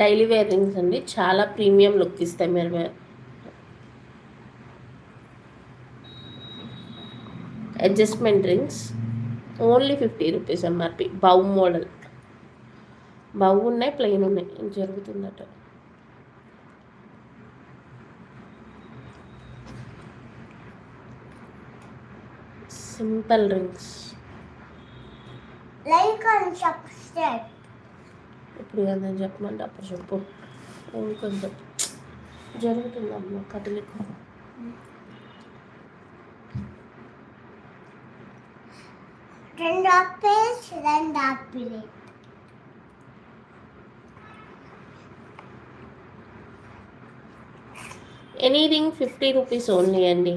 Daily wear rings అండి, చాలా premium look ఇస్తాయి మీరు. Adjustment rings only 50 rupees MRP. Bow model, bow ఉన్నాయి, ప్లెయిన్ ఉన్నాయి. జరుగుతుందట. Simple rings like and subscribe. ఇప్పుడు ఏదైనా చెప్పమంటే అప్పుడు చెప్పు. కొంచెం జరుగుతుందమ్మా కదలిక. రెండు ఆపేస్, రెండు apple. Any ring 50 rupees only అండి.